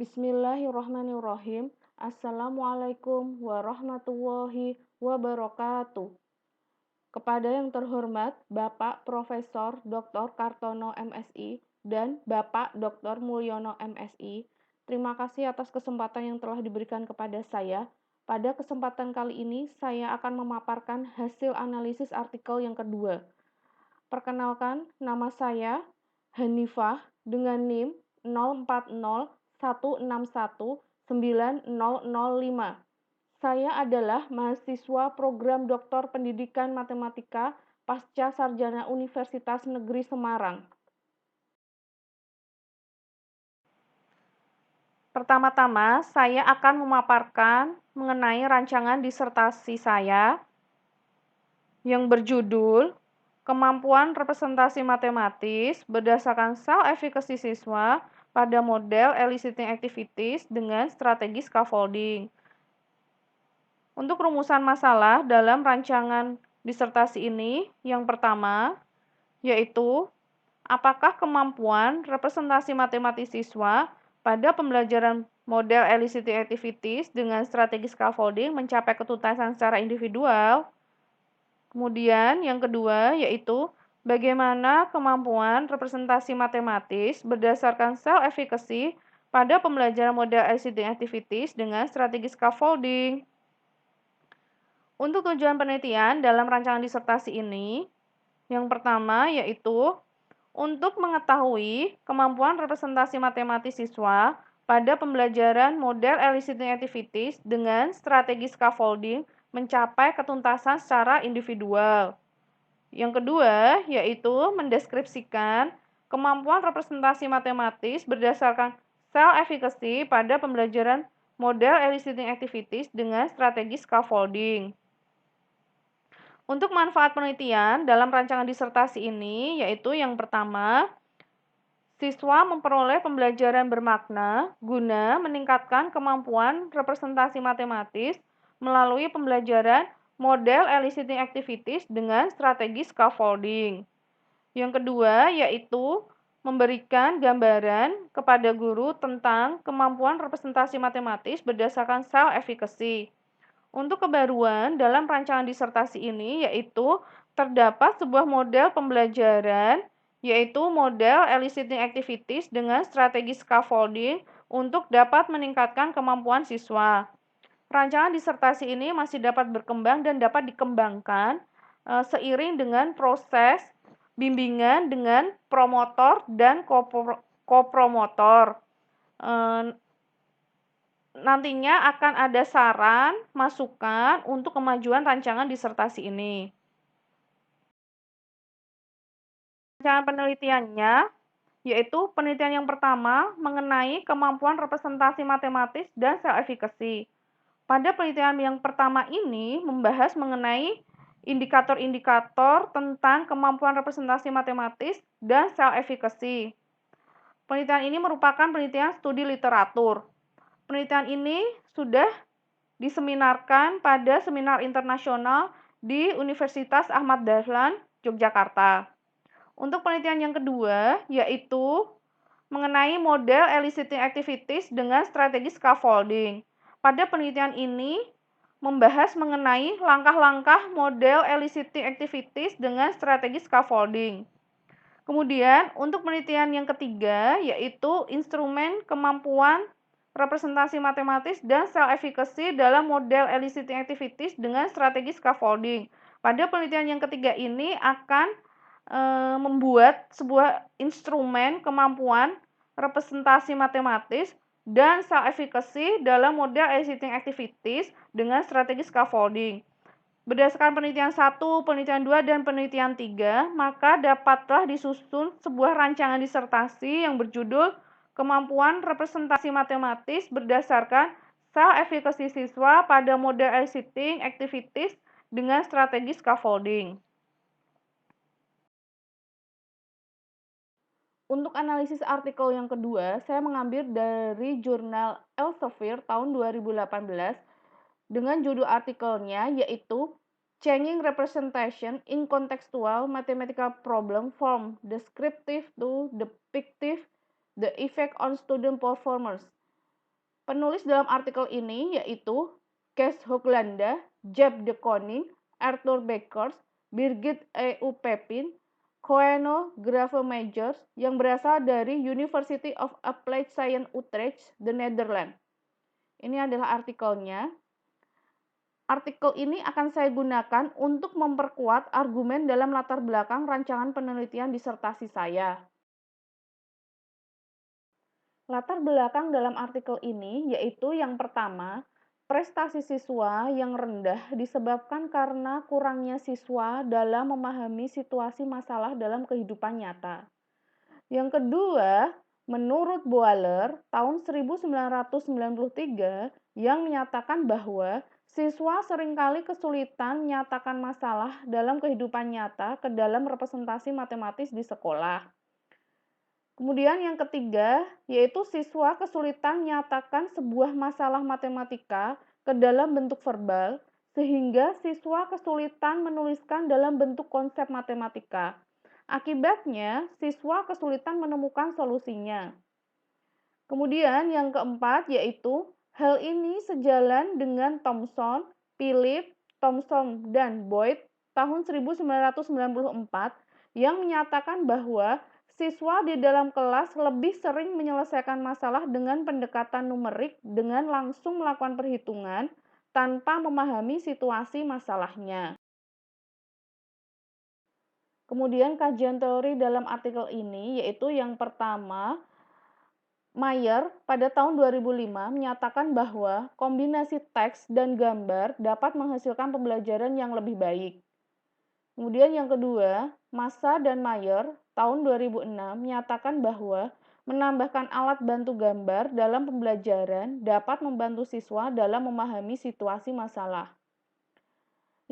Bismillahirrahmanirrahim. Assalamualaikum warahmatullahi wabarakatuh. Kepada yang terhormat Bapak Profesor Dr. Kartono MSI dan Bapak Dr. Mulyono MSI, terima kasih atas kesempatan yang telah diberikan kepada saya. Pada kesempatan kali ini, saya akan memaparkan hasil analisis artikel yang kedua. Perkenalkan, nama saya Hanifah dengan NIM 0401619005. Saya adalah mahasiswa program Doktor Pendidikan Matematika Pasca Sarjana Universitas Negeri Semarang. Pertama-tama, saya akan memaparkan mengenai rancangan disertasi saya yang berjudul Kemampuan Representasi Matematis berdasarkan Cell Efficacy Siswa pada Model Eliciting Activities dengan Strategi Scaffolding. Untuk rumusan masalah dalam rancangan disertasi ini, yang pertama, yaitu apakah kemampuan representasi matematis siswa pada pembelajaran model eliciting activities dengan strategi scaffolding mencapai ketuntasan secara individual. Kemudian yang kedua yaitu bagaimana kemampuan representasi matematis berdasarkan cell efficacy pada pembelajaran model eliciting activities dengan strategi scaffolding. Untuk tujuan penelitian dalam rancangan disertasi ini, yang pertama yaitu untuk mengetahui kemampuan representasi matematis siswa pada pembelajaran model eliciting activities dengan strategi scaffolding mencapai ketuntasan secara individual. Yang kedua yaitu mendeskripsikan kemampuan representasi matematis berdasarkan cell efficacy pada pembelajaran model eliciting activities dengan strategi scaffolding. Untuk manfaat penelitian dalam rancangan disertasi ini, yaitu yang pertama, siswa memperoleh pembelajaran bermakna guna meningkatkan kemampuan representasi matematis melalui pembelajaran model eliciting activities dengan strategi scaffolding. Yang kedua, yaitu memberikan gambaran kepada guru tentang kemampuan representasi matematis berdasarkan cell efficacy. Untuk kebaruan dalam rancangan disertasi ini yaitu terdapat sebuah model pembelajaran yaitu model eliciting activities dengan strategi scaffolding untuk dapat meningkatkan kemampuan siswa. Rancangan disertasi ini masih dapat berkembang dan dapat dikembangkan seiring dengan proses bimbingan dengan promotor dan kopromotor. Nantinya akan ada saran, masukan untuk kemajuan rancangan disertasi ini. Rancangan penelitiannya yaitu penelitian yang pertama mengenai kemampuan representasi matematis dan cell efficacy. Pada penelitian yang pertama ini membahas mengenai indikator-indikator tentang kemampuan representasi matematis dan cell efficacy. Penelitian ini merupakan penelitian studi literatur. Penelitian ini sudah diseminarkan pada seminar internasional di Universitas Ahmad Dahlan, Yogyakarta. Untuk penelitian yang kedua, yaitu mengenai model eliciting activities dengan strategi scaffolding. Pada penelitian ini membahas mengenai langkah-langkah model eliciting activities dengan strategi scaffolding. Kemudian, untuk penelitian yang ketiga, yaitu instrumen kemampuan representasi matematis dan cell efficacy dalam model eliciting activities dengan strategi scaffolding. Pada penelitian yang ketiga ini akan membuat sebuah instrumen kemampuan representasi matematis dan cell efficacy dalam model eliciting activities dengan strategi scaffolding. Berdasarkan penelitian 1, penelitian 2, dan penelitian 3, maka dapatlah disusun sebuah rancangan disertasi yang berjudul Kemampuan Representasi Matematis berdasarkan Cell Efficacy Siswa pada Model Eliciting Activities dengan Strategi Scaffolding. Untuk analisis artikel yang kedua, saya mengambil dari jurnal Elsevier tahun 2018 dengan judul artikelnya yaitu Changing Representation in Contextual Mathematical Problem from Descriptive to Depictive, the Effect on Student Performance. Penulis dalam artikel ini yaitu Kees Hoogland, Jeb de Koning, Arthur Beckers, Birgit E.U. Pepin, Koeno Gravenmachers yang berasal dari University of Applied Science Utrecht, the Netherlands. Ini adalah artikelnya. Artikel ini akan saya gunakan untuk memperkuat argumen dalam latar belakang rancangan penelitian disertasi saya. Latar belakang dalam artikel ini yaitu yang pertama, prestasi siswa yang rendah disebabkan karena kurangnya siswa dalam memahami situasi masalah dalam kehidupan nyata. Yang kedua, menurut Boaler tahun 1993 yang menyatakan bahwa siswa seringkali kesulitan menyatakan masalah dalam kehidupan nyata ke dalam representasi matematis di sekolah. Kemudian yang ketiga, yaitu siswa kesulitan menyatakan sebuah masalah matematika ke dalam bentuk verbal, sehingga siswa kesulitan menuliskan dalam bentuk konsep matematika. Akibatnya, siswa kesulitan menemukan solusinya. Kemudian yang keempat, yaitu hal ini sejalan dengan Thomson, Philip, Thomson, dan Boyd tahun 1994 yang menyatakan bahwa siswa di dalam kelas lebih sering menyelesaikan masalah dengan pendekatan numerik dengan langsung melakukan perhitungan tanpa memahami situasi masalahnya. Kemudian kajian teori dalam artikel ini yaitu yang pertama, Mayer pada tahun 2005 menyatakan bahwa kombinasi teks dan gambar dapat menghasilkan pembelajaran yang lebih baik. Kemudian yang kedua, Massa dan Mayer tahun 2006 menyatakan bahwa menambahkan alat bantu gambar dalam pembelajaran dapat membantu siswa dalam memahami situasi masalah.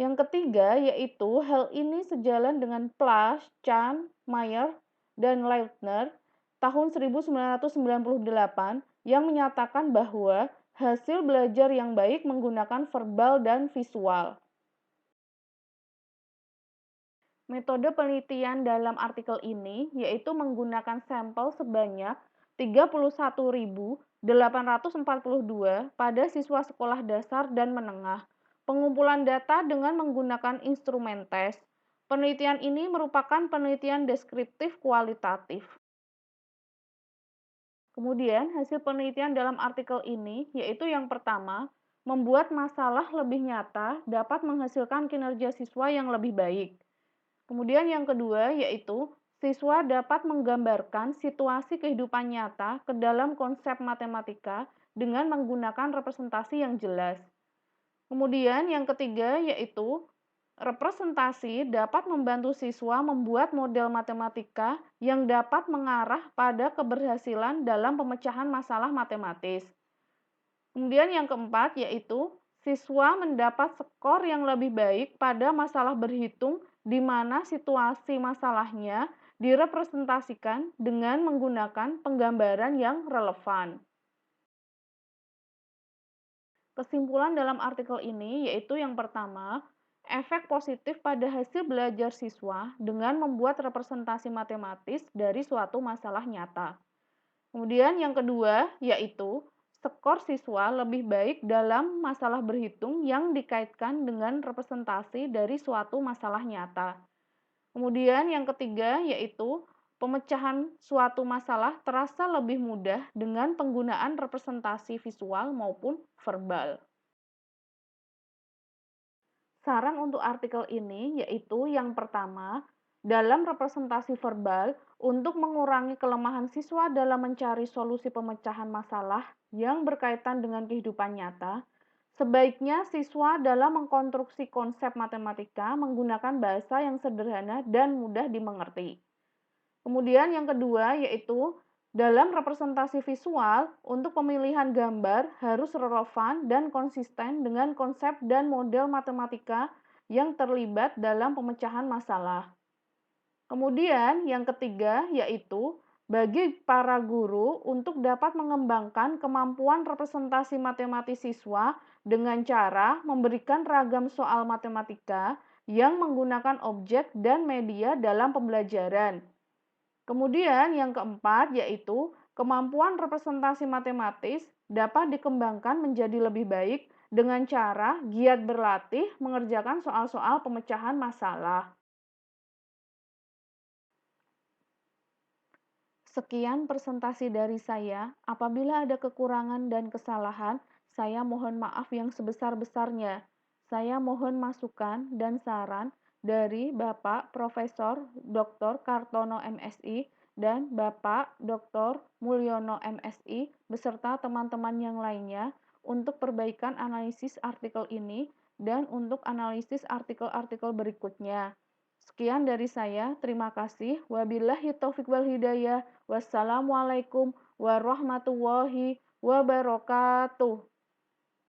Yang ketiga yaitu hal ini sejalan dengan Plasch, Chan, Mayer, dan Leutner tahun 1998 yang menyatakan bahwa hasil belajar yang baik menggunakan verbal dan visual. Metode penelitian dalam artikel ini yaitu menggunakan sampel sebanyak 31.842 pada siswa sekolah dasar dan menengah. Pengumpulan data dengan menggunakan instrumen tes. Penelitian ini merupakan penelitian deskriptif kualitatif. Kemudian, hasil penelitian dalam artikel ini yaitu yang pertama, membuat masalah lebih nyata dapat menghasilkan kinerja siswa yang lebih baik. Kemudian yang kedua yaitu siswa dapat menggambarkan situasi kehidupan nyata ke dalam konsep matematika dengan menggunakan representasi yang jelas. Kemudian yang ketiga yaitu representasi dapat membantu siswa membuat model matematika yang dapat mengarah pada keberhasilan dalam pemecahan masalah matematis. Kemudian yang keempat yaitu siswa mendapat skor yang lebih baik pada masalah berhitung di mana situasi masalahnya direpresentasikan dengan menggunakan penggambaran yang relevan. Kesimpulan dalam artikel ini yaitu yang pertama, efek positif pada hasil belajar siswa dengan membuat representasi matematis dari suatu masalah nyata. Kemudian yang kedua yaitu skor siswa lebih baik dalam masalah berhitung yang dikaitkan dengan representasi dari suatu masalah nyata. Kemudian yang ketiga yaitu pemecahan suatu masalah terasa lebih mudah dengan penggunaan representasi visual maupun verbal. Saran untuk artikel ini yaitu yang pertama, dalam representasi verbal untuk mengurangi kelemahan siswa dalam mencari solusi pemecahan masalah yang berkaitan dengan kehidupan nyata, sebaiknya siswa dalam mengkonstruksi konsep matematika menggunakan bahasa yang sederhana dan mudah dimengerti. Kemudian yang kedua yaitu dalam representasi visual untuk pemilihan gambar harus relevan dan konsisten dengan konsep dan model matematika yang terlibat dalam pemecahan masalah. Kemudian yang ketiga yaitu bagi para guru untuk dapat mengembangkan kemampuan representasi matematis siswa dengan cara memberikan ragam soal matematika yang menggunakan objek dan media dalam pembelajaran. Kemudian yang keempat yaitu kemampuan representasi matematis dapat dikembangkan menjadi lebih baik dengan cara giat berlatih mengerjakan soal-soal pemecahan masalah. Sekian presentasi dari saya. Apabila ada kekurangan dan kesalahan, saya mohon maaf yang sebesar-besarnya. Saya mohon masukan dan saran dari Bapak Profesor Dr. Kartono MSI dan Bapak Dr. Mulyono MSI beserta teman-teman yang lainnya untuk perbaikan analisis artikel ini dan untuk analisis artikel-artikel berikutnya. Sekian dari saya, terima kasih. Wabillahi taufiq wal hidayah. Wassalamualaikum warahmatullahi wabarakatuh.